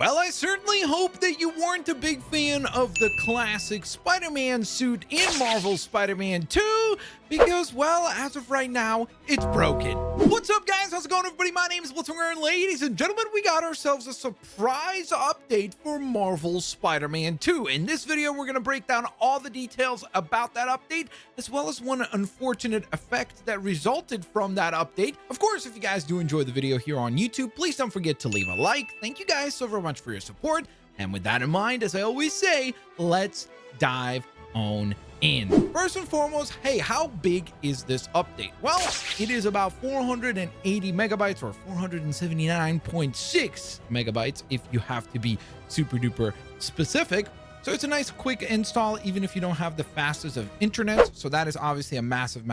Well, I certainly hope that you weren't a big fan of the classic Spider-Man suit in Marvel's Spider-Man 2, because, well, as of right now, it's broken. What's up, guys? How's it going, everybody? My name is Blitzwinger, and ladies and gentlemen, we got ourselves a surprise update for Marvel's Spider-Man 2. In this video, we're going to break down all the details about that update, as well as one unfortunate effect that resulted from that update. Of course, if you guys do enjoy the video here on YouTube, please don't forget to leave a like. Thank you guys so very much for your support, and with that in mind, as I always say, let's dive on in. First and foremost, hey, how big is this update? Well, it is about 480 megabytes, or 479.6 megabytes if you have to be super duper specific. So it's a nice quick install even if you don't have the fastest of internet. So that is obviously a massive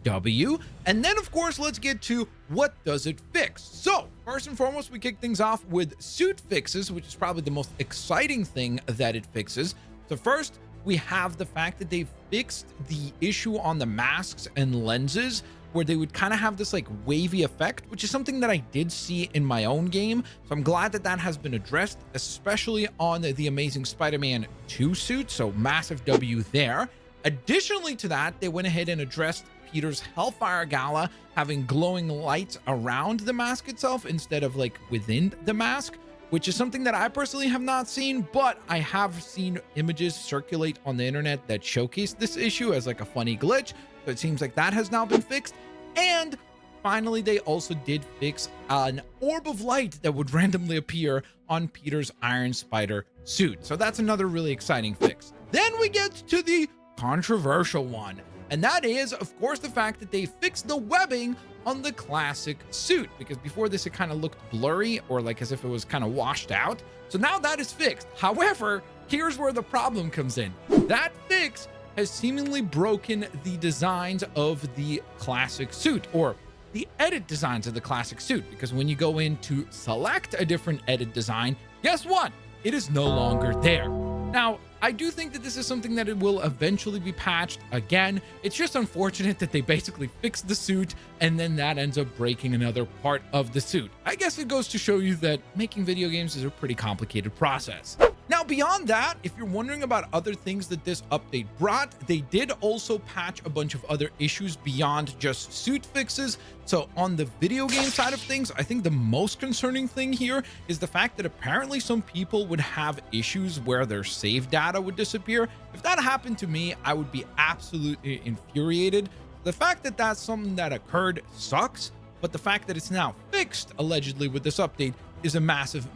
W. And then, of course, let's get to what does it fix. So first and foremost, we kick things off with suit fixes, which is probably the most exciting thing that it fixes. So first, we have the fact that they fixed the issue on the masks and lenses where they would kind of have this like wavy effect, which is something that I did see in my own game. So I'm glad that that has been addressed, especially on the Amazing Spider-Man 2 suit. So massive W there. Additionally to that, they went ahead and addressed Peter's Hellfire Gala having glowing lights around the mask itself instead of like within the mask, which is something that I personally have not seen, but I have seen images circulate on the internet that showcase this issue as like a funny glitch. So it seems like that has now been fixed. And finally, they also did fix an orb of light that would randomly appear on Peter's Iron Spider suit. So that's another really exciting fix. Then we get to the controversial one. And that is, of course, the fact that they fixed the webbing on the classic suit, because before this, it kind of looked blurry or like as if it was kind of washed out. So now that is fixed. However, here's where the problem comes in. That fix has seemingly broken the designs of the classic suit, or the edit designs of the classic suit, because when you go in to select a different edit design, guess what? It is no longer there. Now, I do think that this is something that it will eventually be patched. Again, it's just unfortunate that they basically fixed the suit and then that ends up breaking another part of the suit. I guess it goes to show you that making video games is a pretty complicated process. Now, beyond that, if you're wondering about other things that this update brought, they did also patch a bunch of other issues beyond just suit fixes. So on the video game side of things, I think the most concerning thing here is the fact that apparently some people would have issues where their save data would disappear. If that happened to me, I would be absolutely infuriated. The fact that that's something that occurred sucks, but the fact that it's now fixed allegedly with this update is a massive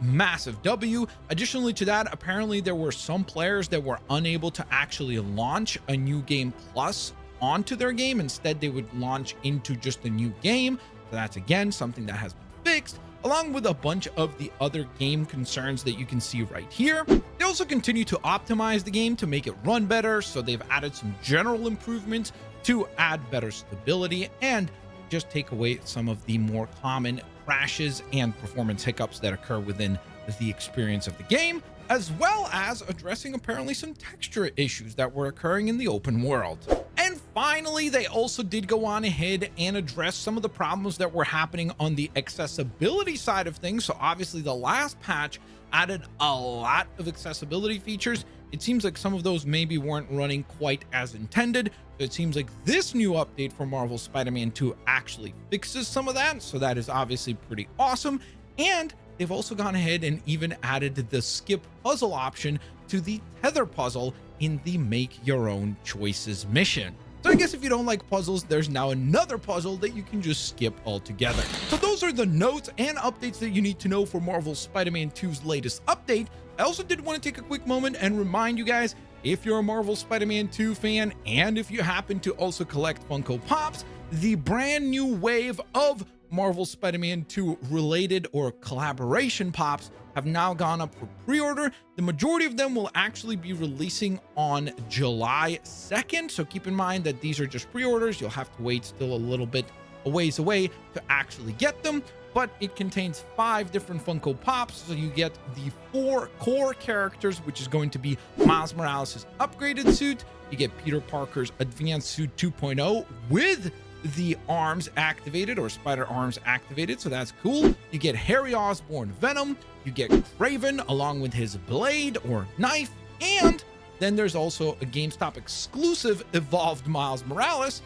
W. Additionally to that, apparently there were some players that were unable to actually launch a new game plus onto their game. Instead, they would launch into just a new game. So that's again something that has been fixed, along with a bunch of the other game concerns that you can see right here. They also continue to optimize the game to make it run better. So they've added some general improvements to add better stability and just take away some of the more common crashes and performance hiccups that occur within the experience of the game, as well as addressing apparently some texture issues that were occurring in the open world. And finally, they also did go on ahead and address some of the problems that were happening on the accessibility side of things. So obviously the last patch added a lot of accessibility features. It seems like some of those maybe weren't running quite as intended. So it seems like this new update for Marvel's Spider-Man 2 actually fixes some of that. So that is obviously pretty awesome. And they've also gone ahead and even added the skip puzzle option to the tether puzzle in the make your own choices mission. So I guess if you don't like puzzles, there's now another puzzle that you can just skip altogether. So those are the notes and updates that you need to know for Marvel's Spider-Man 2's latest update. I also did want to take a quick moment and remind you guys, if you're a Marvel Spider-Man 2 fan, and if you happen to also collect Funko Pops, the brand new wave of Marvel Spider-Man 2 related or collaboration pops have now gone up for pre-order. The majority of them will actually be releasing on July 2nd. So keep in mind that these are just pre-orders. You'll have to wait still a little bit a ways away to actually get them. But it contains 5 different Funko Pops. So you get the 4 core characters, which is going to be Miles Morales' upgraded suit. You get Peter Parker's advanced suit 2.0 with the arms activated, or spider arms activated, so that's cool. You get Harry Osborn Venom, you get Craven along with his blade or knife, and then there's also a GameStop exclusive evolved Miles Morales,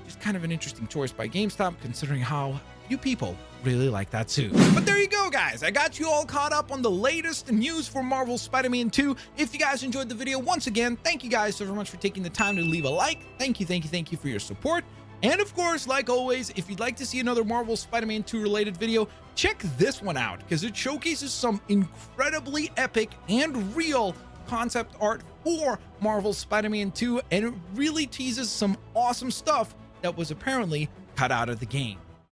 which is kind of an interesting choice by GameStop considering how few people really like that suit. But there you go, guys. I got you all caught up on the latest news for Marvel's Spider-Man 2. If you guys enjoyed the video, once again, thank you guys so very much for taking the time to leave a like. Thank you for your support. And of course, like always, if you'd like to see another Marvel Spider-Man 2 related video, check this one out because it showcases some incredibly epic and real concept art for Marvel Spider-Man 2, and it really teases some awesome stuff that was apparently cut out of the game.